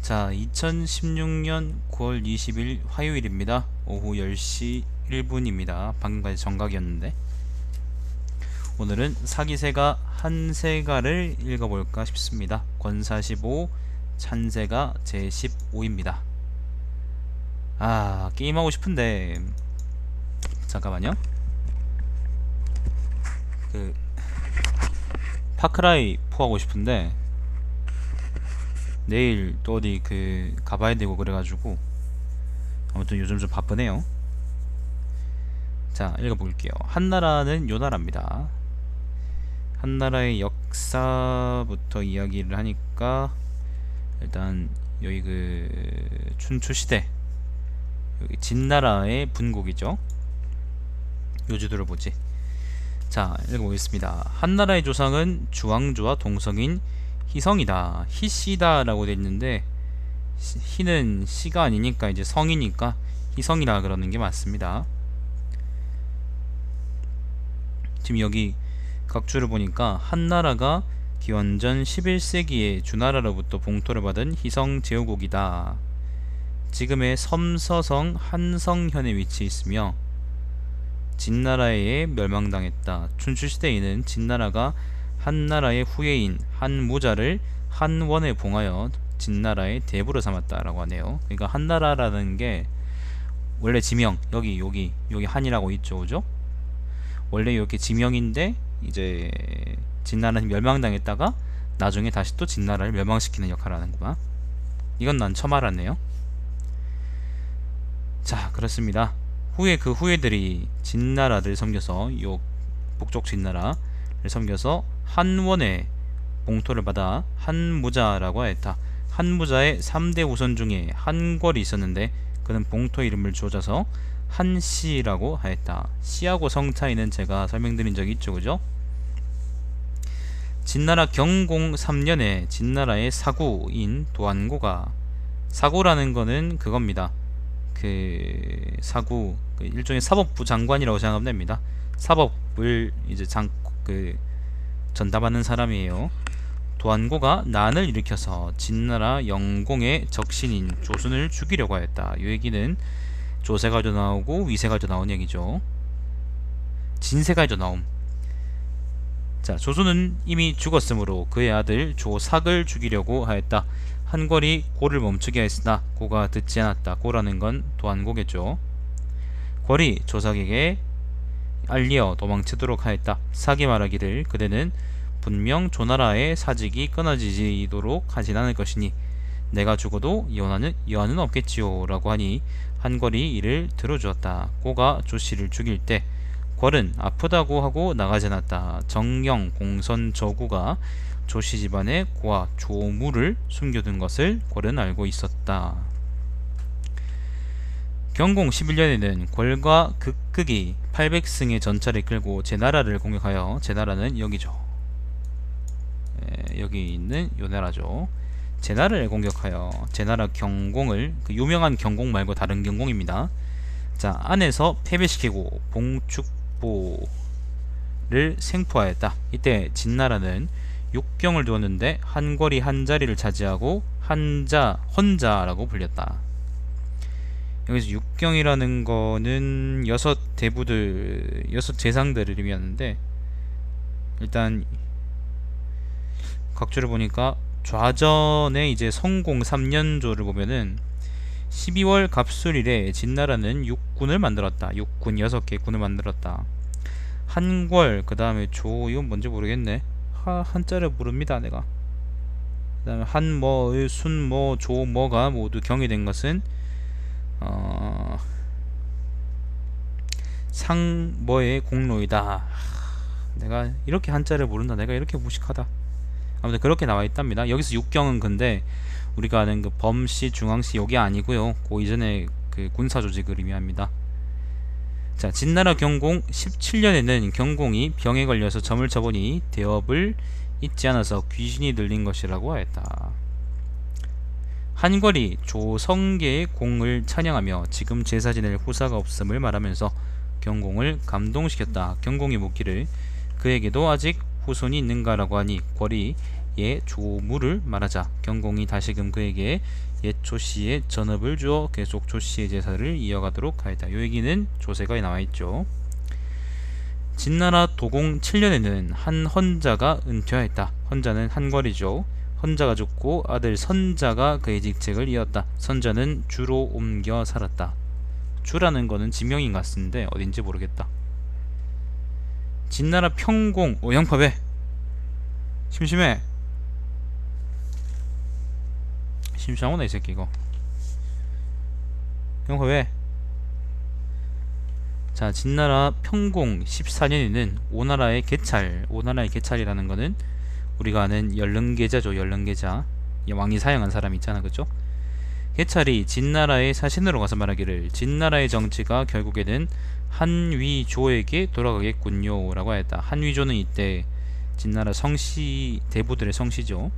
자, 2016년 9월 20일 화요일입니다. 오후 10시 1분입니다. 방금까지 정각이었는데 오늘은 사기세가 한세가를 읽어볼까 싶습니다. 권사15, 찬세가 제15입니다. 게임하고 싶은데 잠깐만요. 파크라이 4 하고 싶은데 내일 또 어디 가봐야 되고 그래가지고 아무튼 요즘 좀 바쁘네요. 자, 읽어볼게요. 한나라는 요나라입니다. 한나라의 역사부터 이야기를 하니까 일단 여기 춘추시대 여기 진나라의 분국이죠. 요지도를 보지. 자, 읽어보겠습니다. 한나라의 조상은 주왕조와 동성인 희성이다. 희씨다 라고 되어 있는데 희는 씨가 아니니까 이제 성이니까 희성이라 그러는 게 맞습니다. 지금 여기 각주를 보니까 한나라가 기원전 11세기에 주나라로부터 봉토를 받은 희성 제후국이다. 지금의 섬서성 한성현에 위치해 있으며 진나라에 멸망당했다. 춘추시대에는 진나라가 한나라의 후예인 한무자를 한원에 봉하여 진나라의 대부로 삼았다라고 하네요. 그러니까 한나라라는 게 원래 지명 여기 한이라고 있죠, 그죠? 원래 이렇게 지명인데 이제 진나라는 멸망당했다가 나중에 다시 또 진나라를 멸망시키는 역할을 하는구나. 이건 난 처음 알았네요. 자, 그렇습니다. 후에 그 후예들이 진나라를 섬겨서 요 북쪽 진나라를 섬겨서 한원의 봉토를 받아 한무자라고 했다. 한무자의 3대 우선 중에 한궐이 있었는데 그는 봉토 이름을 주어져서 한씨라고 하였다. 씨하고 성 차이는 제가 설명드린 적이 있죠, 그죠? 진나라 경공 3년에 진나라의 사구인 도안고가, 사구라는 거는 그겁니다. 사구 일종의 사법부 장관이라고 생각하면 됩니다. 사법을 이제 전담하는 사람이에요. 도안고가 난을 일으켜서 진나라 영공의 적신인 조순을 죽이려고 하였다. 이 얘기는 조세가도 나오고 위세가도 나온 얘기죠. 진세가도 나옴. 자, 조순은 이미 죽었으므로 그의 아들 조삭을 죽이려고 하였다. 한궐이 고를 멈추게 하였으나 고가 듣지 않았다. 고라는 건 도안고겠죠. 궐이 조삭에게 알리어 도망치도록 하였다. 삭이 말하기를 그대는 분명 조나라의 사직이 끊어지도록 하진 않을 것이니 내가 죽어도 여한은 없겠지요 라고 하니 한궐이 이를 들어주었다. 고가 조씨를 죽일 때 궐은 아프다고 하고 나가지 않았다. 정령 공선 저구가 조씨 집안에 고와 조무를 숨겨둔 것을 궐은 알고 있었다. 경공 11년에는 궐과 극극이 800승의 전차를 끌고 제나라를 공격하여, 제나라는 여기죠. 여기 있는 요 나라죠. 제나라를 공격하여 제나라 경공을, 유명한 경공 말고 다른 경공입니다. 자, 안에서 패배시키고 봉축보를 생포하였다. 이때 진나라는 육경을 두었는데 한궐이 한 자리를 차지하고 헌자라고 불렸다. 여기서 육경이라는 거는 여섯 재상들을 의미하는데, 일단 각주를 보니까 좌전에 이제 성공 3년조를 보면은 12월 갑술일에 진나라는 육군을 만들었다. 육군 6개 군을 만들었다. 한궐, 그 다음에 이건 뭔지 모르겠네. 한자를 모릅니다 내가. 그 다음에 한뭐, 순뭐, 조뭐가 모두 경이된 것은 상뭐의 공로이다. 내가 이렇게 한자를 모른다. 내가 이렇게 무식하다. 아무튼 그렇게 나와 있답니다. 여기서 육경은 근데 우리가 아는 범씨, 중앙씨 여기 아니고요. 그 이전에 군사 조직을 의미합니다. 자, 진나라 경공 17년에는 경공이 병에 걸려서 점을 쳐보니 대업을 잊지 않아서 귀신이 들린 것이라고 하였다. 한궐이 조성계의 공을 찬양하며 지금 제사 지낼 후사가 없음을 말하면서 경공을 감동시켰다. 경공이 묻기를 그에게도 아직 후손이 있는가라고 하니 궐이 예 조무를 말하자 경공이 다시금 그에게 옛 조씨의 전업을 주어 계속 조씨의 제사를 이어가도록 하였다. 요 얘기는 조세가에 나와있죠. 진나라 도공 7년에는 한 헌자가 은퇴하였다. 헌자는 한궐이죠. 헌자가 죽고 아들 선자가 그의 직책을 이었다. 선자는 주로 옮겨 살았다. 주라는 거는 지명인 것 같은데 어딘지 모르겠다. 진나라 평공 양파 왜? 심심해. 심심하구나 이 새끼 이거. 양파 왜? 자, 진나라 평공 14년에는 오나라의 개찰, 오나라의 개찰이라는 거는 우리가 아는 연릉계자죠. 연릉계자, 왕이 사형한 사람 있잖아, 그죠? 개찰이 진나라의 사신으로 가서 말하기를 진나라의 정치가 결국에는 한위조에게 돌아가겠군요 라고 하였다. 한위조는 이때 진나라 성씨, 대부들의 성씨죠.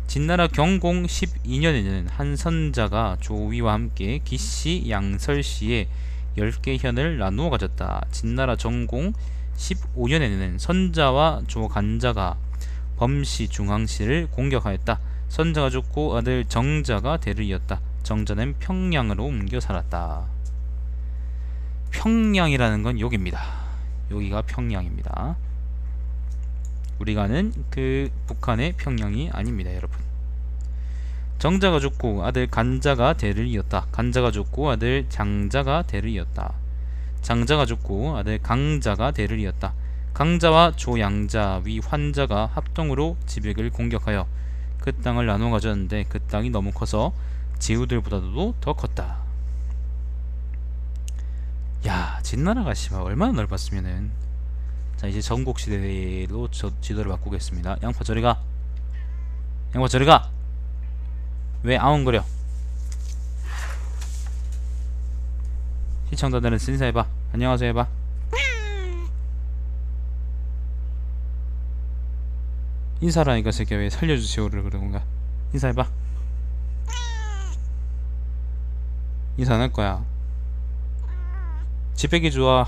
진나라 경공 12년에는 한 선자가 조위와 함께 기씨, 양설씨의 10개 현을 나누어 가졌다. 진나라 정공 15년에는 선자와 조간자가 범씨, 중앙씨를 공격하였다. 선자가 죽고 아들 정자가 대를 이었다. 정자는 평양으로 옮겨 살았다. 평양이라는 건 여기입니다. 여기가 평양입니다. 우리가 아는 그 북한의 평양이 아닙니다, 여러분. 정자가 죽고 아들 간자가 대를 이었다. 간자가 죽고 아들 장자가 대를 이었다. 장자가 죽고 아들 강자가 대를 이었다. 강자와 조양자 위 환자가 합동으로 지백을 공격하여 그 땅을 나눠 가졌는데 그 땅이 너무 커서 제후들보다도 더 컸다. 야, 진나라가 씨발 얼마나 넓었으면은. 자, 이제 전국시대로 지도를 바꾸겠습니다. 양파 저리가. 양파 저리가. 왜 아웅거려? 시청자들은 인사해봐. 안녕하세요 해봐. 인사라니까 새끼야. 왜 살려주세요를 그러는가. 인사해봐. 인사 안 할 거야. 지백이 좋아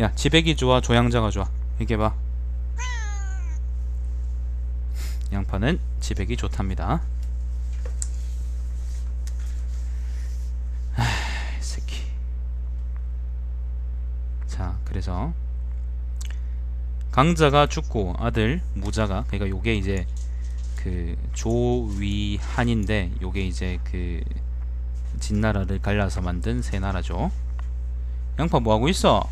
야, 지백이 좋아 조양자가 좋아? 얘기해봐. 양파는 지백이 좋답니다. 새끼. 자, 그래서 강자가 죽고 아들 무자가, 그러니까 요게 이제 그 조위한인데 요게 이제 그 진나라를 갈라서 만든 세 나라죠. 양파 뭐하고 있어?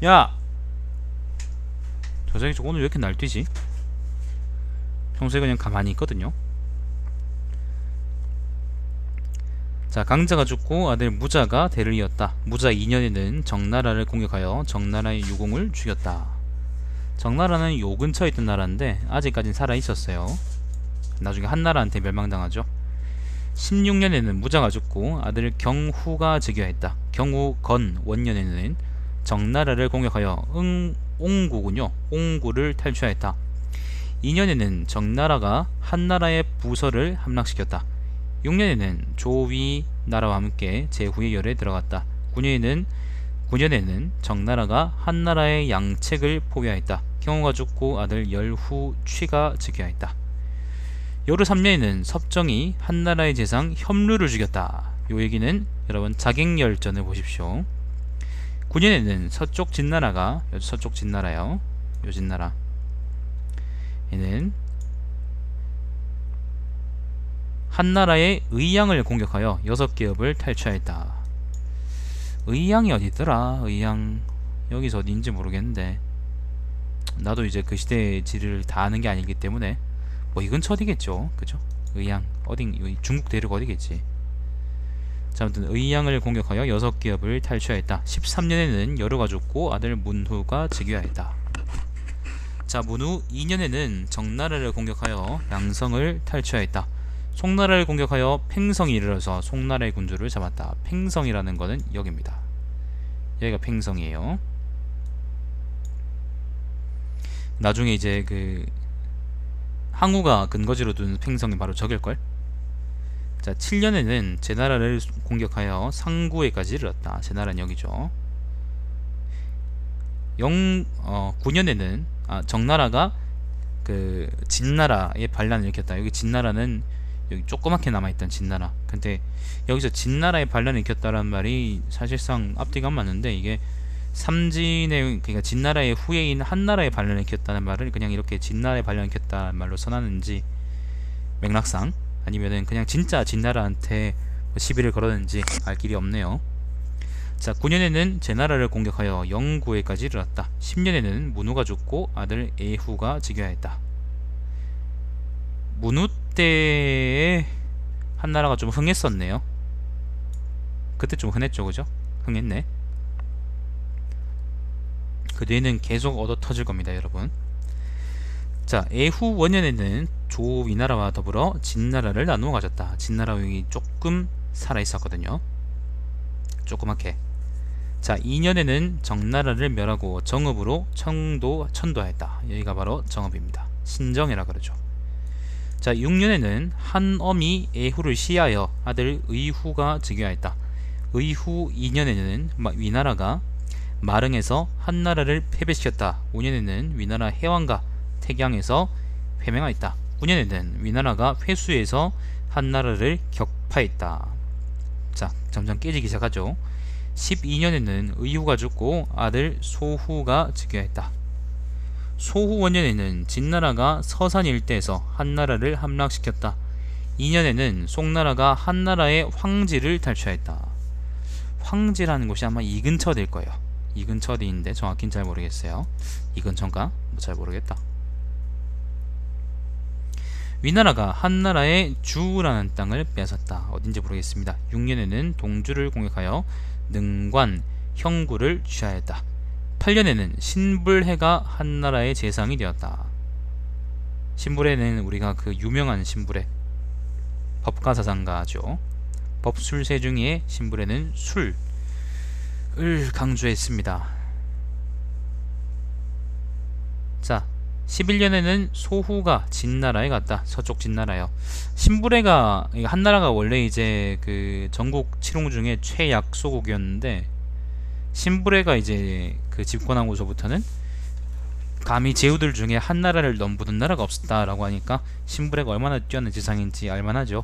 야! 저 새끼 오늘 왜 이렇게 날뛰지? 평소에 그냥 가만히 있거든요. 자, 강자가 죽고 아들 무자가 대를 이었다. 무자 2년에는 정나라를 공격하여 정나라의 유공을 죽였다. 정나라는 요 근처에 있던 나라인데 아직까진 살아있었어요. 나중에 한나라한테 멸망당하죠. 16년에는 무자가 죽고 아들 경후가 즉위하였다. 경후 건 원년에는 정나라를 공격하여 옹구군요. 옹구를 탈취하였다. 2년에는 정나라가 한나라의 부서를 함락시켰다. 6년에는 조위 나라와 함께 제후의 열에 들어갔다. 9년에는 정나라가 한나라의 양책을 포위하였다. 경후가 죽고 아들 열후 취가 즉위하였다. 여르 3년에는 섭정이 한나라의 재상 협루를 죽였다. 요 얘기는 여러분 자객열전을 보십시오. 9년에는 서쪽 진나라가, 서쪽 진나라요, 요 진나라 얘는 한나라의 의양을 공격하여 6개업을 탈취하였다. 의양이 어디있더라? 의양 여기서 어딘지 모르겠는데 나도 이제 그 시대의 지리를 다 아는 게 아니기 때문에 뭐 이 근처 어디겠죠, 그죠? 의양 어딘, 중국 대륙 어디겠지. 자, 아무튼 의양을 공격하여 6개업을 탈취하였다. 13년에는 여르가 죽고 아들 문후가 즉위하였다. 자, 문후 2년에는 정나라를 공격하여 양성을 탈취하였다. 송나라를 공격하여 팽성이 이르러서 송나라의 군주를 잡았다. 팽성이라는 거는 여기입니다. 여기가 팽성이에요. 나중에 이제 그 항우가 근거지로 둔 팽성이 바로 저길걸. 자, 7년에는 제나라를 공격하여 상구에까지 이르렀다. 제나라는 여기죠. 9년에는 정나라가 그 진나라의 반란을 일으켰다. 여기 진나라는 여기 조그맣게 남아있던 진나라. 근데 여기서 진나라의 반란을 일으켰다라는 말이 사실상 앞뒤가 안 맞는데, 이게 삼진의, 그러니까 진나라의 후예인 한나라의 반란을 일으켰다는 말을 그냥 이렇게 진나라의 반란을 일으켰다는 말로 선하는지, 맥락상, 아니면은 그냥 진짜 진나라한테 시비를 걸었는지 알 길이 없네요. 자, 9년에는 제나라를 공격하여 영구에까지 이르렀다. 10년에는 문우가 죽고 아들 에후가 즉위하였다. 문우 때에 한나라가 좀 흥했었네요. 그때 좀 흥했죠, 그죠? 흥했네. 그 뒤에는 계속 얻어 터질 겁니다, 여러분. 자, 에후 원년에는 조위나라와 더불어 진나라를 나누어 가졌다. 진나라 여기 조금 살아 있었거든요. 조그맣게. 자, 2년에는 정나라를 멸하고 정읍으로 천도하였다. 여기가 바로 정읍입니다. 신정이라 그러죠. 자, 6년에는 한엄이 에후를 시하여 아들 의후가 즉위하였다. 의후 2년에는 위나라가 마릉에서 한나라를 패배시켰다. 5년에는 위나라 해왕과 택양에서 회맹하였다. 9년에는 위나라가 회수에서 한나라를 격파했다. 자, 점점 깨지기 시작하죠. 12년에는 의후가 죽고 아들 소후가 즉위하였다. 소후 원년에는 진나라가 서산 일대에서 한나라를 함락시켰다. 2년에는 송나라가 한나라의 황지를 탈취하였다. 황지라는 곳이 아마 이 근처 될 거예요. 이 근처 어디인데 정확히는 잘 모르겠어요. 이 근처인가? 잘 모르겠다. 위나라가 한나라의 주라는 땅을 빼앗았다. 어딘지 모르겠습니다. 6년에는 동주를 공격하여 능관, 형구를 취하였다. 8년에는 신불해가 한나라의 재상이 되었다. 신불해는 우리가 그 유명한 신불해, 법가사상가죠. 법술세 중에 신불해는 술을 강조했습니다. 자, 11년에는 소후가 진나라에 갔다. 서쪽 진나라요. 신불해가, 한나라가 원래 이제 그 전국 칠홍 중에 최약소국이었는데, 신불해가 이제 그 집권하고서부터는 감히 제후들 중에 한나라를 넘보는 나라가 없었다라고 하니까 신불해가 얼마나 뛰어난 지상인지 알만하죠.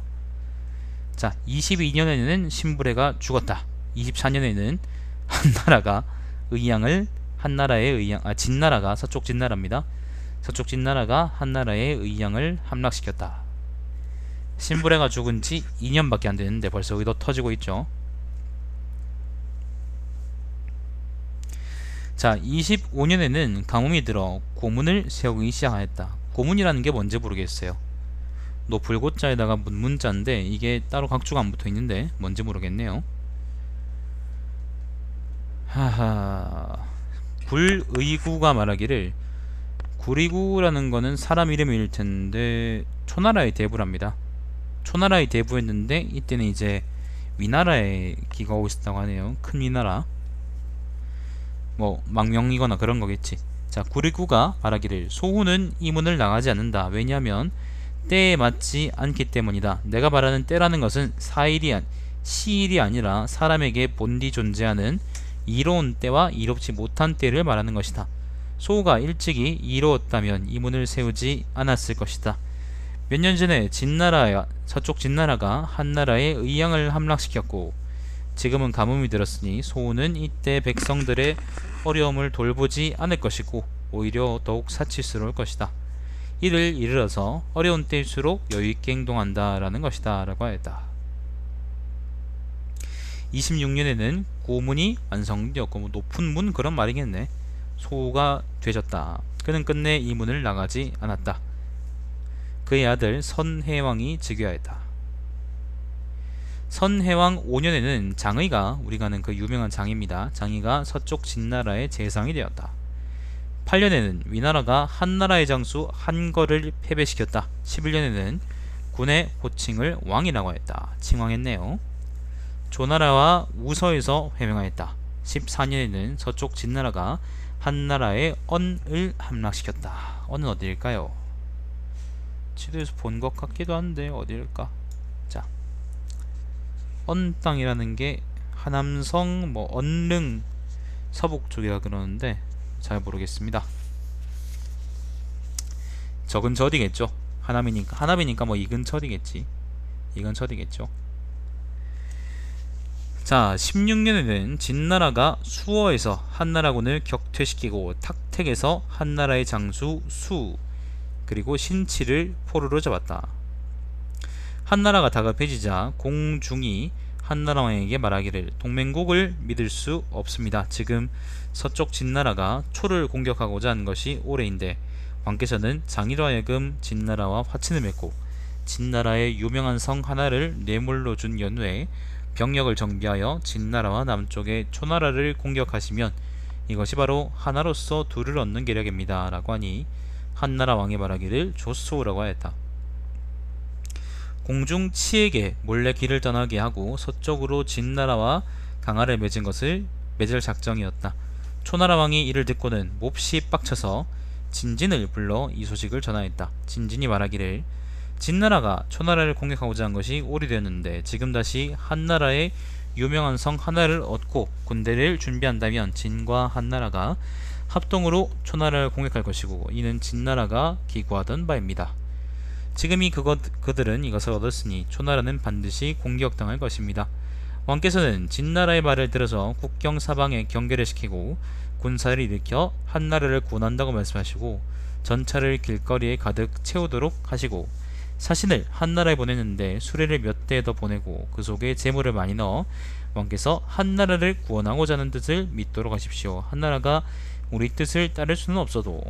자, 22년에는 신불해가 죽었다. 24년에는 한나라가 한나라의 의양, 진나라가, 서쪽 진나라입니다. 서쪽 진나라가 한나라의 의양을 함락시켰다. 신불해가 죽은 지 2년밖에 안 됐는데 벌써 의도 터지고 있죠. 자, 25년에는 가뭄이 들어 고문을 세우기 시작하였다. 고문이라는 게 뭔지 모르겠어요. 노불고자에다가 문문자인데 이게 따로 각주가 안 붙어 있는데 뭔지 모르겠네요. 하하. 굴의구가 말하기를, 굴의구라는 거는 사람 이름일 텐데 초나라의 대부랍니다. 초나라의 대부였는데 이때는 이제 위나라에 기거하고 있었다고 하네요. 큰 위나라, 뭐 망명이거나 그런 거겠지. 자, 굴의구가 말하기를, 소후는 이 문을 나가지 않는다. 왜냐하면 때에 맞지 않기 때문이다. 내가 말하는 때라는 것은 시일이 아니라 사람에게 본디 존재하는 이로운 때와 이롭지 못한 때를 말하는 것이다. 소후가 일찍이 이로웠다면 이 문을 세우지 않았을 것이다. 몇 년 전에 서쪽 진나라가 한나라의 의양을 함락시켰고 지금은 가뭄이 들었으니 소후는 이때 백성들의 어려움을 돌보지 않을 것이고 오히려 더욱 사치스러울 것이다. 이를 이르러서 어려운 때일수록 여유있게 행동한다라는 것이다 라고 하였다. 26년에는 고문이 완성되었고, 뭐 높은 문 그런 말이겠네. 소후가 되졌다. 그는 끝내 이 문을 나가지 않았다. 그의 아들 선해왕이 즉위하였다. 선해왕 5년에는 장의가, 우리가 아는 그 유명한 장입니다. 장의가 서쪽 진나라의 재상이 되었다. 8년에는 위나라가 한나라의 장수 한거를 패배시켰다. 11년에는 군의 호칭을 왕이라고 했다. 칭왕했네요. 조나라와 우서에서 회명하였다. 14년에는 서쪽 진나라가 한나라의 언을 함락시켰다. 언은 어디일까요? 지도에서 본 것 같기도 한데 어디일까? 자, 언 땅이라는 게 하남성, 뭐 언릉 서북 쪽이라 그러는데 잘 모르겠습니다. 저 근처 어디겠죠? 하남이니까 뭐 이 근처 어디겠지. 이 근처 어디겠죠. 자, 16년에는 진나라가 수어에서 한나라군을 격퇴시키고 탁택에서 한나라의 장수 수 그리고 신치를 포로로 잡았다. 한나라가 다급해지자 공중이 한나라 왕에게 말하기를 동맹국을 믿을 수 없습니다. 지금 서쪽 진나라가 초를 공격하고자 한 것이 올해인데 왕께서는 장의로 하여금 진나라와 화친을 맺고 진나라의 유명한 성 하나를 뇌물로 준 연후에 병력을 정비하여 진나라와 남쪽의 초나라를 공격하시면 이것이 바로 하나로서 둘을 얻는 계략입니다. 라고 하니 한나라 왕이 말하기를 좋소라고 하였다. 공중 치에게 몰래 길을 떠나게 하고 서쪽으로 진나라와 강화를 맺을 작정이었다. 초나라 왕이 이를 듣고는 몹시 빡쳐서 진진을 불러 이 소식을 전하였다. 진진이 말하기를 진나라가 초나라를 공격하고자 한 것이 오래되었는데 지금 다시 한나라의 유명한 성 하나를 얻고 군대를 준비한다면 진과 한나라가 합동으로 초나라를 공격할 것이고 이는 진나라가 기구하던 바입니다. 지금이 그들은 이것을 얻었으니 초나라는 반드시 공격당할 것입니다. 왕께서는 진나라의 말을 들어서 국경 사방에 경계를 시키고 군사를 일으켜 한나라를 구원한다고 말씀하시고 전차를 길거리에 가득 채우도록 하시고 사신을 한나라에 보냈는데 수레를 몇 대 더 보내고 그 속에 재물을 많이 넣어 왕께서 한나라를 구원하고자 하는 뜻을 믿도록 하십시오. 한나라가 우리 뜻을 따를 수는 없어도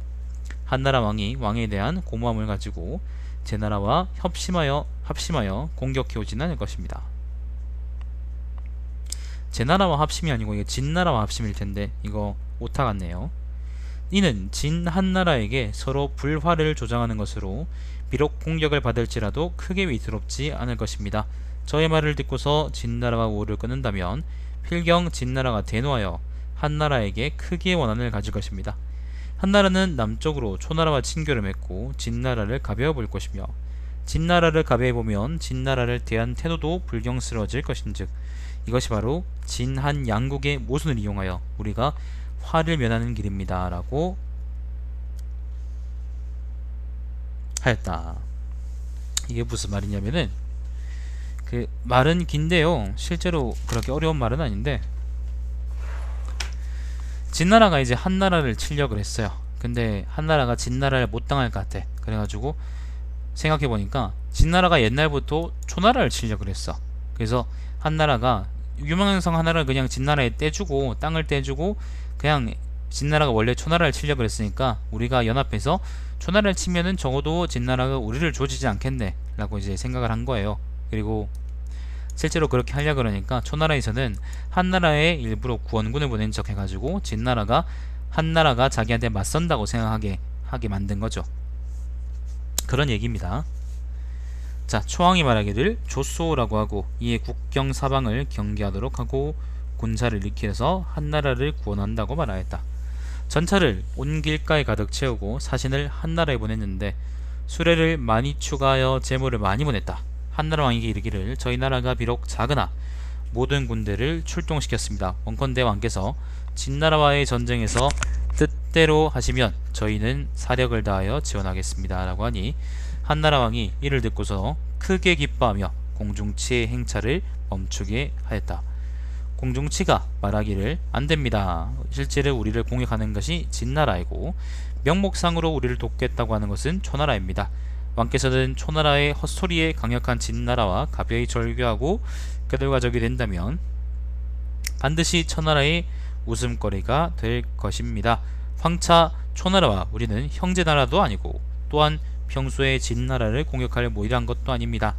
한나라 왕이 왕에 대한 고마움을 가지고 제 나라와 합심하여 공격해오지는 않을 것입니다. 제 나라와 합심이 아니고 이게 진나라와 합심일 텐데 이거 오타 같네요. 이는 진 한나라에게 서로 불화를 조장하는 것으로 비록 공격을 받을지라도 크게 위태롭지 않을 것입니다. 저의 말을 듣고서 진나라와 우호를 끊는다면 필경 진나라가 대노하여 한나라에게 크게 원한을 가질 것입니다. 한나라는 남쪽으로 초나라와 친교를 맺고 진나라를 가벼워 볼 것이며 진나라를 가벼워 보면 진나라를 대한 태도도 불경스러워질 것인즉 이것이 바로 진한 양국의 모순을 이용하여 우리가 화를 면하는 길입니다. 라고 하였다. 이게 무슨 말이냐면은 그 말은 긴데요. 실제로 그렇게 어려운 말은 아닌데 진나라가 이제 한나라를 치려고 했어요. 근데 한나라가 진나라를 못 당할 것 같아. 그래가지고 생각해보니까 진나라가 옛날부터 초나라를 치려고 했어. 그래서 한나라가 유명한 성 하나를 그냥 진나라에 떼주고 땅을 떼주고 그냥 진나라가 원래 초나라를 치려고 했으니까 우리가 연합해서 초나라를 치면은 적어도 진나라가 우리를 조지지 않겠네 라고 이제 생각을 한 거예요. 그리고 실제로 그렇게 하려고 그러니까 초나라에서는 한나라에 일부러 구원군을 보낸 척 해가지고 진나라가 한나라가 자기한테 맞선다고 생각하게 만든 거죠. 그런 얘기입니다. 자, 초왕이 말하기를 조소라고 하고 이에 국경 사방을 경계하도록 하고 군사를 일으켜서 한나라를 구원한다고 말하였다. 전차를 온 길가에 가득 채우고 사신을 한나라에 보냈는데 수레를 많이 추가하여 재물을 많이 보냈다. 한나라 왕에게 이르기를 저희 나라가 비록 작으나 모든 군대를 출동시켰습니다. 원컨대 왕께서 진나라와의 전쟁에서 뜻대로 하시면 저희는 사력을 다하여 지원하겠습니다. 라고 하니 한나라 왕이 이를 듣고서 크게 기뻐하며 공중치의 행차를 멈추게 하였다. 공중치가 말하기를 안됩니다. 실제로 우리를 공격하는 것이 진나라이고 명목상으로 우리를 돕겠다고 하는 것은 초나라입니다. 왕께서는 초나라의 헛소리에 강력한 진나라와 가벼이 절교하고 그들과 적이 된다면 반드시 초나라의 웃음거리가 될 것입니다. 황차 초나라와 우리는 형제나라도 아니고 또한 평소에 진나라를 공격할 모의한 것도 아닙니다.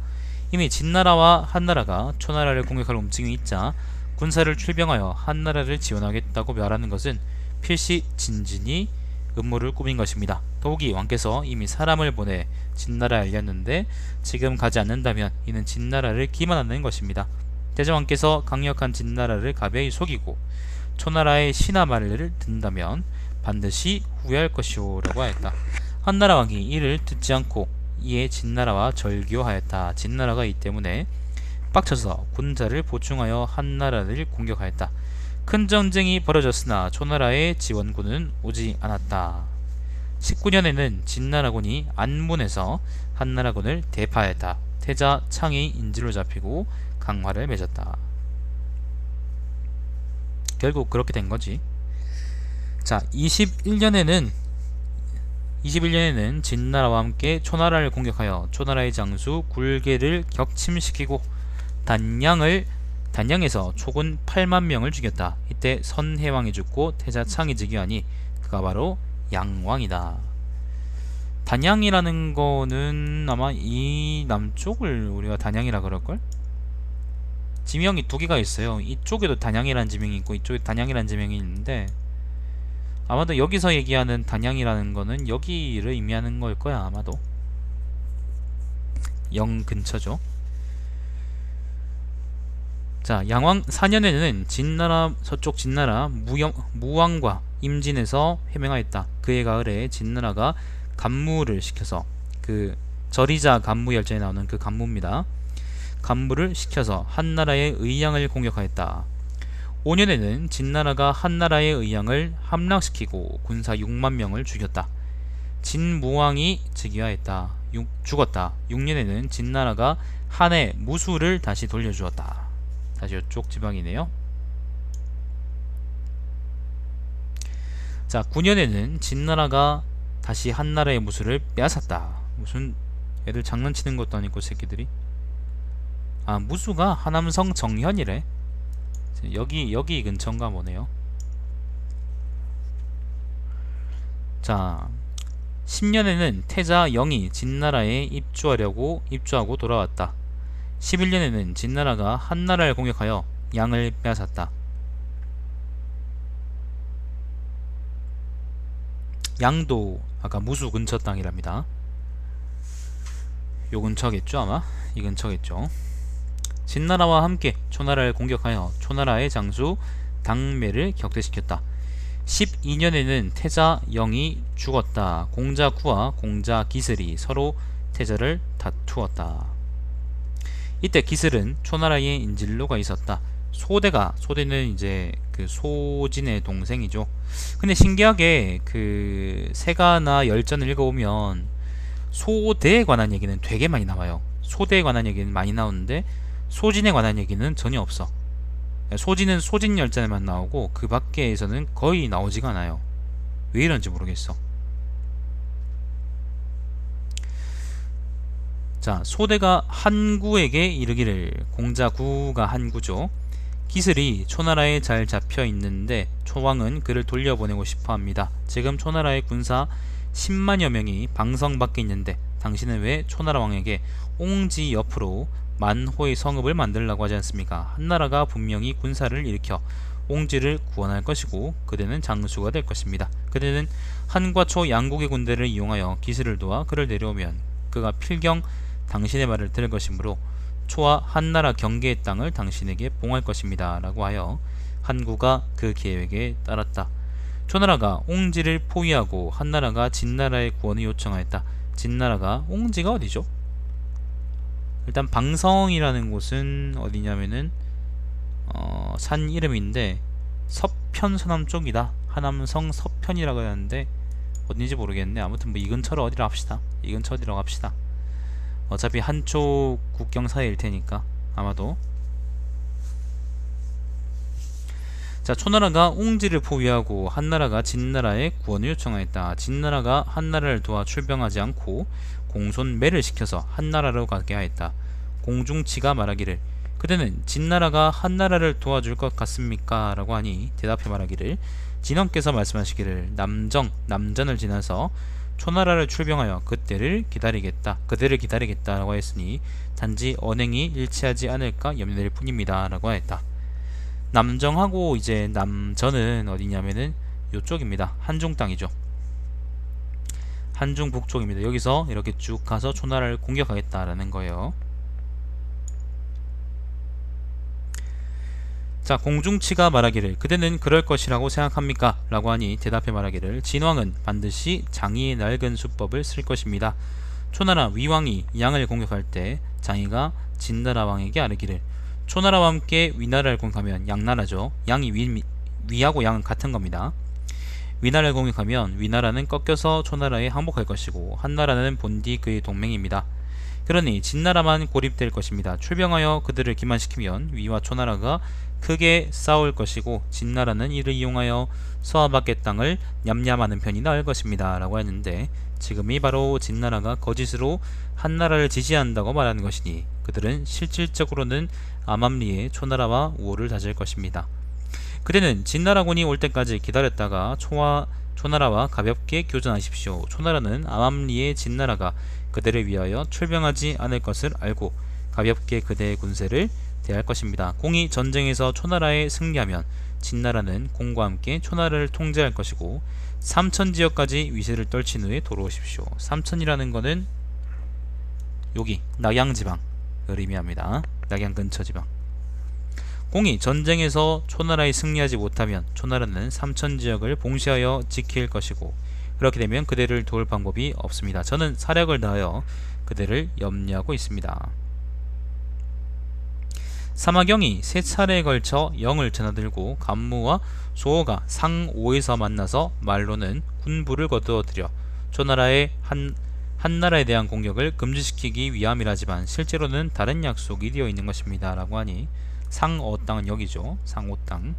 이미 진나라와 한나라가 초나라를 공격할 움직임이 있자 군사를 출병하여 한나라를 지원하겠다고 말하는 것은 필시 진진이 음모를 꾸민 것입니다. 더욱이 왕께서 이미 사람을 보내 진나라에 알렸는데 지금 가지 않는다면 이는 진나라를 기만하는 것입니다. 대저왕께서 강력한 진나라를 가벼이 속이고 초나라의 신하말을 듣는다면 반드시 후회할 것이오 라고 하였다. 한나라 왕이 이를 듣지 않고 이에 진나라와 절교하였다. 진나라가 이 때문에 빡쳐서 군사를 보충하여 한나라를 공격하였다. 큰 전쟁이 벌어졌으나 초나라의 지원군은 오지 않았다. 19년에는 진나라군이 안문에서 한나라군을 대파했다. 태자 창이 인질로 잡히고 강화를 맺었다. 결국 그렇게 된 거지. 자, 21년에는 진나라와 함께 초나라를 공격하여 초나라의 장수 굴게를 격침시키고 단양에서 초군 8만 명을 죽였다. 이때 선해왕이 죽고 태자창이 즉위하니 그가 바로 양왕이다. 단양이라는 거는 아마 이 남쪽을 우리가 단양이라 그럴걸? 지명이 두 개가 있어요. 이쪽에도 단양이라는 지명이 있고 이쪽에 단양이라는 지명이 있는데 아마도 여기서 얘기하는 단양이라는 거는 여기를 의미하는 걸 거야. 아마도 영 근처죠. 자, 양왕 4년에는 서쪽 진나라 무왕과 임진에서 회명하였다. 그해 가을에 진나라가 간무를 시켜서 그 절이자 간무열전에 나오는 그 간무입니다. 간무를 시켜서 한나라의 의양을 공격하였다. 5년에는 진나라가 한나라의 의양을 함락시키고 군사 6만 명을 죽였다. 진무왕이 죽었다. 6년에는 진나라가 한해 무수를 다시 돌려주었다. 다시 이쪽 지방이네요. 자, 9년에는 진나라가 다시 한나라의 무수를 빼앗았다. 무슨 애들 장난치는 것도 아니고 새끼들이. 아, 무수가 하남성 정현이래. 여기 근처인가 보네요. 자, 10년에는 태자 영이 진나라에 입주하고 돌아왔다. 11년에는 진나라가 한나라를 공격하여 양을 빼앗았다. 양도 아까 무수 근처 땅이랍니다. 요 근처겠죠 아마? 이 근처겠죠. 진나라와 함께 초나라를 공격하여 초나라의 장수 당매를 격퇴시켰다. 12년에는 태자 영이 죽었다. 공자 구와 공자 기슬이 서로 태자를 다투었다. 이때 기슬은 초나라의 인질로가 있었다. 소대는 이제 그 소진의 동생이죠. 근데 신기하게 그 세가나 열전을 읽어보면 소대에 관한 얘기는 되게 많이 나와요. 소대에 관한 얘기는 많이 나오는데 소진에 관한 얘기는 전혀 없어. 소진은 소진 열전에만 나오고 그 밖에서는 거의 나오지가 않아요. 왜 이런지 모르겠어. 자, 소대가 한구에게 이르기를, 공자구가 한구죠. 기슬이 초나라에 잘 잡혀 있는데 초왕은 그를 돌려보내고 싶어 합니다. 지금 초나라의 군사 10만여 명이 방성 밖에 있는데 당신은 왜 초나라 왕에게 옹지 옆으로 만호의 성읍을 만들라고 하지 않습니까? 한나라가 분명히 군사를 일으켜 옹지를 구원할 것이고 그대는 장수가 될 것입니다. 그대는 한과 초 양국의 군대를 이용하여 기슬을 도와 그를 내려오면 그가 필경 당신의 말을 들을 것이므로 초와 한나라 경계의 땅을 당신에게 봉할 것입니다. 라고 하여 한구가 그 계획에 따랐다. 초나라가 옹지를 포위하고 한나라가 진나라의 구원을 요청하였다. 진나라가 옹지가 어디죠? 일단 방성이라는 곳은 어디냐면은 산 이름인데 서편 서남 쪽이다. 하남성 서편이라고 하는데 어딘지 모르겠네. 아무튼 뭐 이 근처로 어디로 합시다. 이 근처 어디로 갑시다. 어차피 한쪽 국경 사이일 테니까 아마도. 자, 초나라가 옹지를 포위하고 한나라가 진나라의 구원을 요청하였다. 진나라가 한나라를 도와 출병하지 않고 공손매를 시켜서 한나라로 가게 하였다. 공중치가 말하기를, 그대는 진나라가 한나라를 도와줄 것 같습니까? 라고 하니 대답해 말하기를, 진왕께서 말씀하시기를 남전을 지나서 초나라를 출병하여 그대를 기다리겠다 라고 했으니 단지 언행이 일치하지 않을까 염려될 뿐입니다. 라고 하였다. 남정하고 이제 남전은 어디냐면은 요쪽입니다. 한중 땅이죠. 한중 북쪽입니다. 여기서 이렇게 쭉 가서 초나라를 공격하겠다라는 거예요. 자, 공중치가 말하기를, 그대는 그럴 것이라고 생각합니까? 라고 하니 대답해 말하기를, 진왕은 반드시 장이의 낡은 수법을 쓸 것입니다. 초나라 위왕이 양을 공격할 때 장이가 진나라 왕에게 아뢰기를, 초나라와 함께 위나라를 공격하면 양나라죠. 양이 위하고 양은 같은 겁니다. 위나라를 공격하면 위나라는 꺾여서 초나라에 항복할 것이고 한나라는 본디 그의 동맹입니다. 그러니 진나라만 고립될 것입니다. 출병하여 그들을 기만시키면 위와 초나라가 크게 싸울 것이고 진나라는 이를 이용하여 서하 밖의 땅을 냠냠하는 편이 나을 것입니다 라고 했는데, 지금이 바로 진나라가 거짓으로 한나라를 지지한다고 말하는 것이니 그들은 실질적으로는 암암리에 초나라와 우호를 다질 것입니다. 그대는 진나라군이 올 때까지 기다렸다가 초나라와 가볍게 교전하십시오. 초나라는 암암리의 진나라가 그대를 위하여 출병하지 않을 것을 알고 가볍게 그대의 군세를 대할 것입니다. 공이 전쟁에서 초나라에 승리하면 진나라는 공과 함께 초나라를 통제할 것이고 삼천지역까지 위세를 떨친 후에 돌아오십시오. 삼천이라는 것은 여기 낙양지방을 의미합니다. 낙양 근처 지방. 공이 전쟁에서 초나라에 승리하지 못하면 초나라는 삼천지역을 봉쇄하여 지킬 것이고 그렇게 되면 그대를 도울 방법이 없습니다. 저는 사력을 다하여 그대를 염려하고 있습니다. 사마경이 세 차례에 걸쳐 영을 드나들고 간무와 소호가 상오에서 만나서 말로는 군부를 거두어들여 초나라의 한나라에 대한 공격을 금지시키기 위함이라지만 실제로는 다른 약속이 되어 있는 것입니다 라고 하니, 상오 땅은 여기죠. 상오 땅.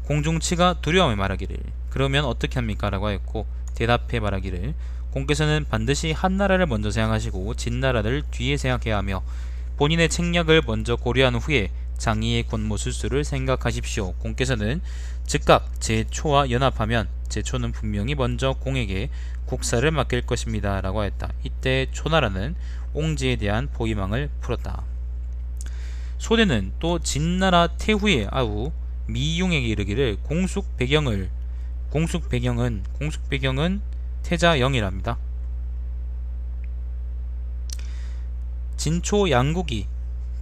공중치가 두려움에 말하기를 그러면 어떻게 합니까? 라고 했고 대답해 말하기를 공께서는 반드시 한나라를 먼저 생각하시고 진나라를 뒤에 생각해야 하며 본인의 책략을 먼저 고려한 후에 장의의 권모술수를 생각하십시오. 공께서는 즉각 제초와 연합하면 제초는 분명히 먼저 공에게 국사를 맡길 것입니다 라고 했다. 이때 초나라는 옹지에 대한 포위망을 풀었다. 소대는 또 진나라 태후의 아우 미융에게 이르기를 공숙 배경은 태자영이랍니다. 진초 양국이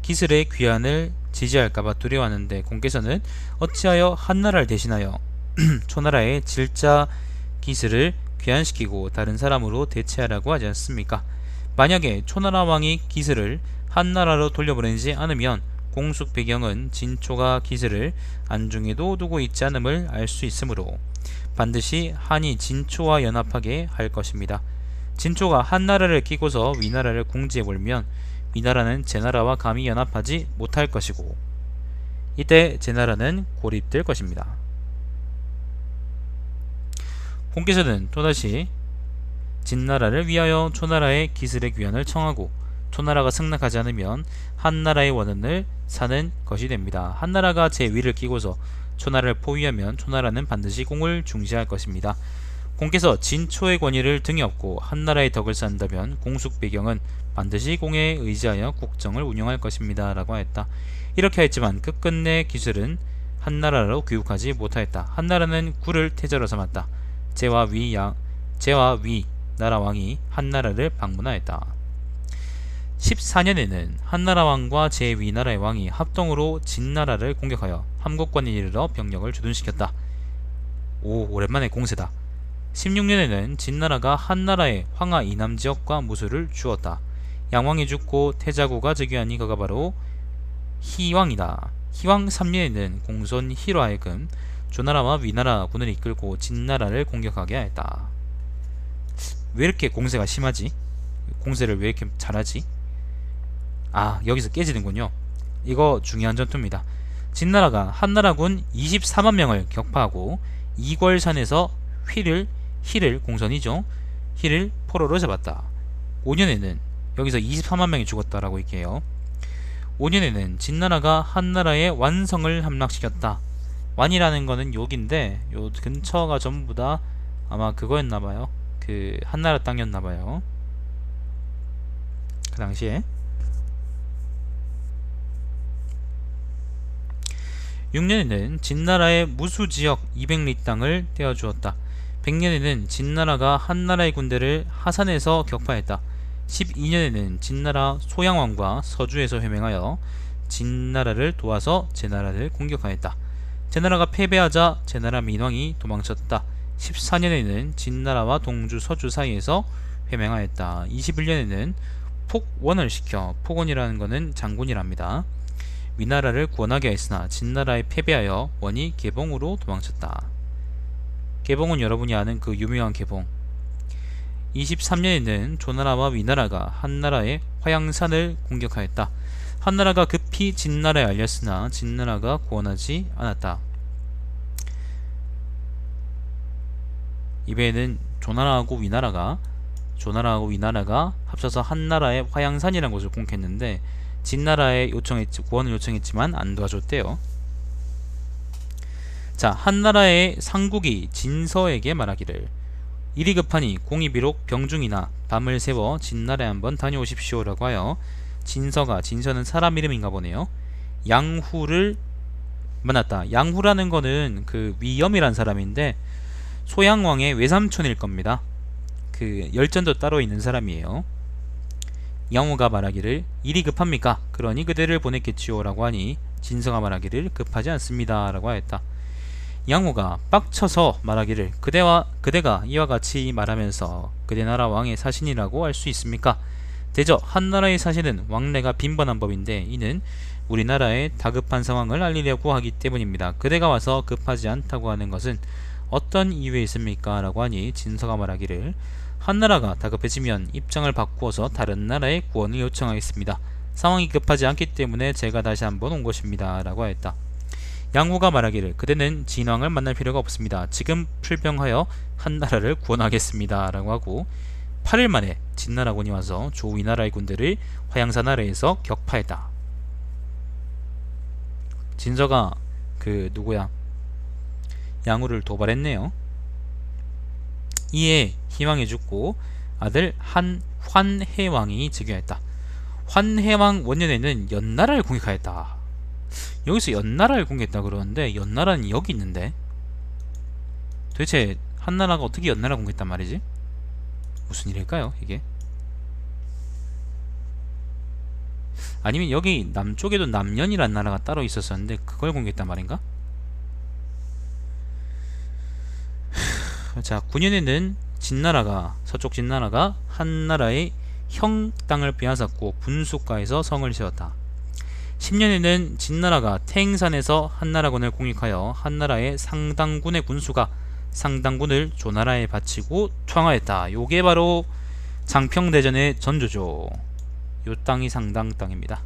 기슬의 귀환을 지지할까봐 두려워하는데 공께서는 어찌하여 한나라를 대신하여 초나라의 질자 기슬을 귀환시키고 다른 사람으로 대체하라고 하지 않습니까? 만약에 초나라 왕이 기슬을 한나라로 돌려보내지 않으면 공숙 배경은 진초가 기슬을 안중에도 두고 있지 않음을 알 수 있으므로 반드시 한이 진초와 연합하게 할 것입니다. 진초가 한나라를 끼고서 위나라를 궁지해버리면 위나라는 제나라와 감히 연합하지 못할 것이고 이때 제나라는 고립될 것입니다. 공께서는 또다시 진나라를 위하여 초나라의 기슬의 귀환을 청하고 초나라가 승낙하지 않으면 한나라의 원한을 사는 것이 됩니다. 한나라가 제 위를 끼고서 초나라를 포위하면 초나라는 반드시 공을 중시할 것입니다. 공께서 진초의 권위를 등에 업고 한나라의 덕을 쌓는다면 공숙 배경은 반드시 공에 의지하여 국정을 운영할 것입니다 라고 하였다. 이렇게 했지만 끝끝내 기술은 한나라로 귀국하지 못하였다. 한나라는 구를 태자로 삼았다. 제와 위 나라 왕이 한나라를 방문하였다. 14년에는 한나라 왕과 제2 나라의 왕이 합동으로 진나라를 공격하여 함곡관에 이르러 병력을 주둔시켰다. 오랜만에 공세다. 16년에는 진나라가 한나라의 황하 이남지역과 무술을 주었다. 양왕이 죽고 태자구가 즉위하니 그가 바로 희왕이다. 희왕 3년에는 공손 희로 하여금 조나라와 위나라 군을 이끌고 진나라를 공격하게 하였다. 왜 이렇게 공세가 심하지? 공세를 왜 이렇게 잘하지? 여기서 깨지는군요. 이거 중요한 전투입니다. 진나라가 한나라군 24만 명을 격파하고 이궐산에서 희를 공선이죠. 희를 포로로 잡았다. 5년에는 여기서 24만 명이 죽었다라고 얘기해요. 5년에는 진나라가 한나라의 완성을 함락시켰다. 완이라는 거는 여기인데 요 근처가 전부 다 아마 그거였나봐요. 그 한나라 땅이었나봐요. 그 당시에. 6년에는 진나라의 무수지역 200리 땅을 떼어주었다. 100년에는 진나라가 한나라의 군대를 하산에서 격파했다. 12년에는 진나라 소양왕과 서주에서 회맹하여 진나라를 도와서 제나라를 공격하였다. 제나라가 패배하자 제나라 민왕이 도망쳤다. 14년에는 진나라와 동주 서주 사이에서 회맹하였다. 21년에는 폭원을 시켜, 폭원이라는 것은 장군이랍니다. 위나라를 구원하게 하였으나 진나라에 패배하여 원이 개봉으로 도망쳤다. 개봉은 여러분이 아는 그 유명한 개봉. 23년에는 조나라와 위나라가 한나라의 화양산을 공격하였다. 한나라가 급히 진나라에 알렸으나 진나라가 구원하지 않았다. 이번에는 조나라하고 위나라가 합쳐서 한나라의 화양산이라는 곳을 공격했는데 진나라에 구원을 요청했지만 안 도와줬대요. 자, 한나라의 상국이 진서에게 말하기를 일이 급하니 공이 비록 병중이나 밤을 새워 진나라에 한번 다녀오십시오 라고 하여 진서는 사람 이름인가 보네요. 양후를 만났다. 양후라는 거는 그 위엄이란 사람인데 소양왕의 외삼촌일 겁니다. 그 열전도 따로 있는 사람이에요. 양후가 말하기를 일이 급합니까? 그러니 그대를 보냈겠지요 라고 하니 진서가 말하기를 급하지 않습니다 라고 하였다. 양후가 빡쳐서 말하기를 그대가 이와 같이 말하면서 그대 나라 왕의 사신이라고 할 수 있습니까? 대저 한나라의 사신은 왕래가 빈번한 법인데 이는 우리나라의 다급한 상황을 알리려고 하기 때문입니다. 그대가 와서 급하지 않다고 하는 것은 어떤 이유에 있습니까? 라고 하니 진서가 말하기를 한나라가 다급해지면 입장을 바꾸어서 다른 나라의 구원을 요청하겠습니다. 상황이 급하지 않기 때문에 제가 다시 한번 온 것입니다 라고 하였다. 양후가 말하기를 그대는 진왕을 만날 필요가 없습니다. 지금 풀병하여 한나라를 구원하겠습니다 라고 하고 8일 만에 진나라군이 와서 조위나라의 군대를 화양산 아래에서 격파했다. 진서가 양후를 도발했네요. 이에 희왕이 죽고 아들 환해왕이 즉위하였다. 환해왕 원년에는 연나라를 공격하였다. 여기서 연나라를 공격했다 그러는데 연나라는 여기 있는데 도대체 한나라가 어떻게 연나라를 공격했단 말이지? 무슨 일일까요 이게? 아니면 여기 남쪽에도 남연이란 나라가 따로 있었었는데 그걸 공격했단 말인가? 자, 9년에는 서쪽 진나라가 한나라의 형 땅을 빼앗았고 분수가에서 성을 세웠다. 10년에는 진나라가 태행산에서 한나라군을 공격하여 한나라의 상당군의 군수가 상당군을 조나라에 바치고 투항하였다. 요게 바로 장평대전의 전조죠. 요 땅이 상당 땅입니다.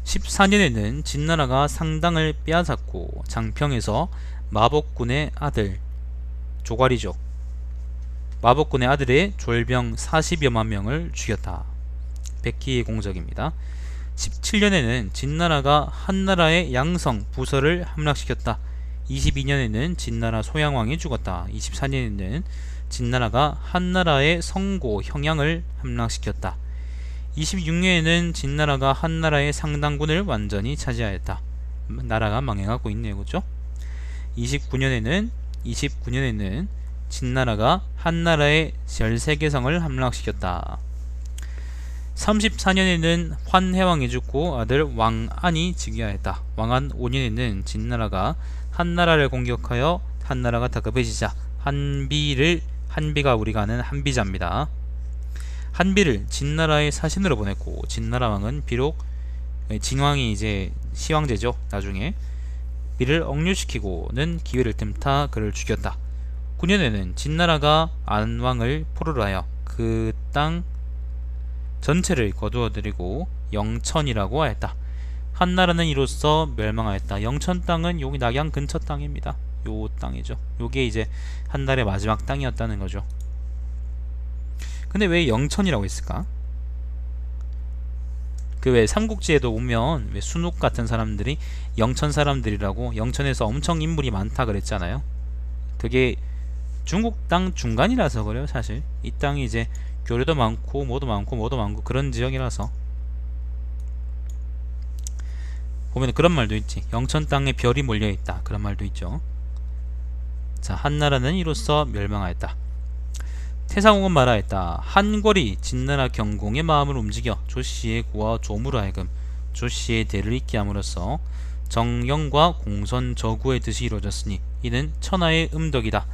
(14년에는) 진나라가 상당을 빼앗았고 장평에서 마복군의 아들 조괄이죠. 마복군의 아들의 졸병 40여만 명을 죽였다. 백기의 공적입니다. 17년에는 진나라가 한나라의 양성 부서를 함락시켰다. 22년에는 진나라 소양왕이 죽었다. 24년에는 진나라가 한나라의 성고 형양을 함락시켰다. 26년에는 진나라가 한나라의 상당군을 완전히 차지하였다. 나라가 망해가고 있네요. 그죠? 29년에는 진나라가 한나라의 13개 성을 함락시켰다. 34년에는 환해왕이 죽고 아들 왕안이 즉위하였다. 왕안 5년에는 진나라가 한나라를 공격하여 한나라가 다급해지자 한비가 우리가 아는 한비자입니다. 한비를 진나라의 사신으로 보냈고 진나라 왕은 비록 진왕이 이제 시황제죠. 나중에 비를 억류시키고는 기회를 틈타 그를 죽였다. 9년에는 진나라가 안왕을 포로로 하여 그 땅 전체를 거두어들이고 영천이라고 하였다. 한나라는 이로써 멸망하였다. 영천 땅은 여기 낙양 근처 땅입니다. 요 땅이죠. 요게 이제 한나라의 마지막 땅이었다는 거죠. 근데 왜 영천이라고 했을까? 그 왜 삼국지에도 보면 왜 순옥 같은 사람들이 영천 사람들이라고 영천에서 엄청 인물이 많다 그랬잖아요. 그게 중국 땅 중간이라서 그래요. 사실 이 땅이 이제 교류도 많고 뭐도 많고 그런 지역이라서 보면 그런 말도 있지. 영천 땅에 별이 몰려있다 그런 말도 있죠. 자, 한나라는 이로써 멸망하였다. 태상홍은 말하였다. 한궐이 진나라 경공의 마음을 움직여 조씨의 구와 조무로 하여금 조씨의 대를 잇게 함으로써 정령과 공선 저구의 뜻이 이루어졌으니 이는 천하의 음덕이다.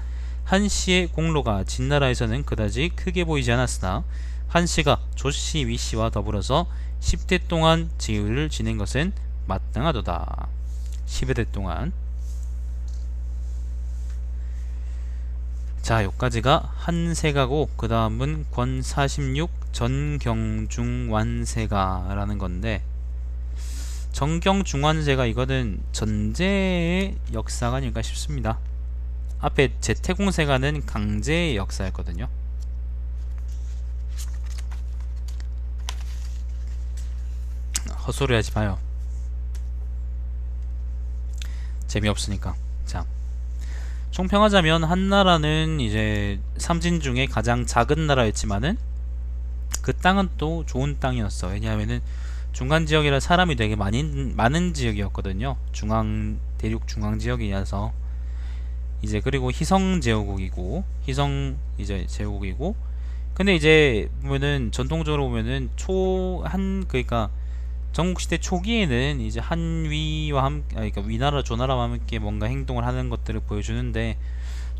한씨의 공로가 진나라에서는 그다지 크게 보이지 않았으나 한씨가 조씨, 위씨와 더불어서 10대 동안 지위를 지낸 것은 마땅하도다. 10여 대 동안. 자, 요까지가 한세가고 그 다음은 권46 전경중완세가 라는 건데, 전경중완세가 이거는 전제의 역사가 아닐까 싶습니다. 앞에 제태공세가는 강제의 역사였거든요. 헛소리 하지 마요. 재미없으니까. 자, 총평하자면 한나라는 이제 삼진 중에 가장 작은 나라였지만은 그 땅은 또 좋은 땅이었어. 왜냐하면은 중간 지역이라 사람이 되게 많은 지역이었거든요. 대륙 중앙 지역이라서. 이제 그리고 희성 제후국이고, 이제 제후국이고, 근데 이제 보면은 전통적으로 보면은 그러니까 전국시대 초기에는 이제 한위와 그러니까 위나라 조나라와 함께 뭔가 행동을 하는 것들을 보여주는데,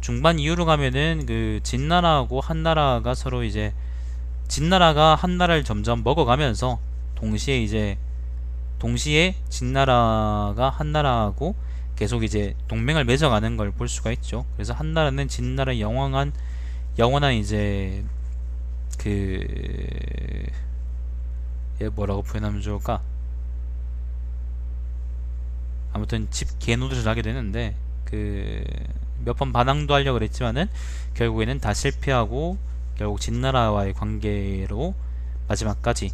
중반 이후로 가면은 그 진나라하고 한나라가 서로 이제 진나라가 한나라를 점점 먹어가면서 동시에 진나라가 한나라하고 계속 이제 동맹을 맺어가는 걸 볼 수가 있죠. 그래서 한나라는 진나라의 영원한 이제 그 뭐라고 표현하면 좋을까? 아무튼 집 개노릇을 하게 되는데, 그 몇 번 반항도 하려고 그랬지만은 결국에는 다 실패하고 결국 진나라와의 관계로 마지막까지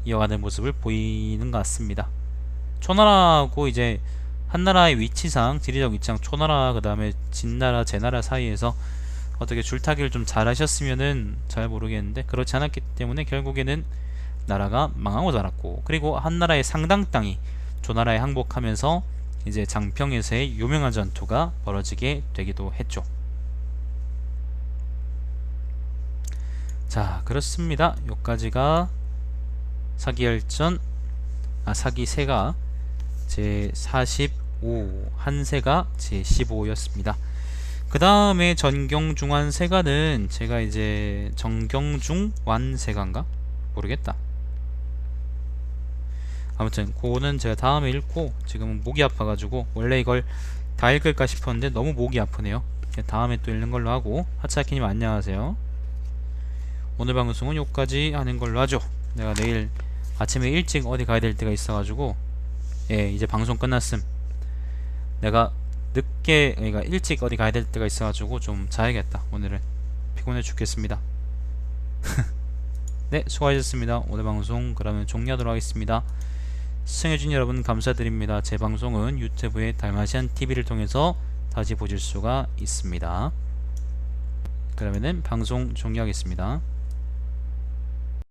이어가는 모습을 보이는 것 같습니다. 초나라하고 이제 한나라의 위치상, 지리적 위치상 초나라 그 다음에 진나라 제나라 사이에서 어떻게 줄타기를 좀 잘하셨으면은 잘 모르겠는데, 그렇지 않았기 때문에 결국에는 나라가 망하고 자랐고, 그리고 한나라의 상당 땅이 조나라에 항복하면서 이제 장평에서의 유명한 전투가 벌어지게 되기도 했죠. 자, 그렇습니다. 요까지가 사기세가 제45, 한세가 제15였습니다. 그 다음에 전경중완세가는 제가 이제 정경중완세가인가? 모르겠다. 아무튼 그거는 제가 다음에 읽고, 지금은 목이 아파가지고 원래 이걸 다 읽을까 싶었는데 너무 목이 아프네요. 다음에 또 읽는 걸로 하고, 하차키님 안녕하세요. 오늘 방송은 여기까지 하는 걸로 하죠. 내가 내일 아침에 일찍 어디 가야 될 때가 있어가지고, 이제 방송 끝났음. 내가 그러니까 일찍 어디 가야 될 때가 있어가지고 좀 자야겠다. 오늘은 피곤해 죽겠습니다. 네, 수고하셨습니다. 오늘 방송 그러면 종료하도록 하겠습니다. 시청해주신 여러분 감사드립니다. 제 방송은 유튜브에 달마시안 TV를 통해서 다시 보실 수가 있습니다. 그러면은 방송 종료하겠습니다.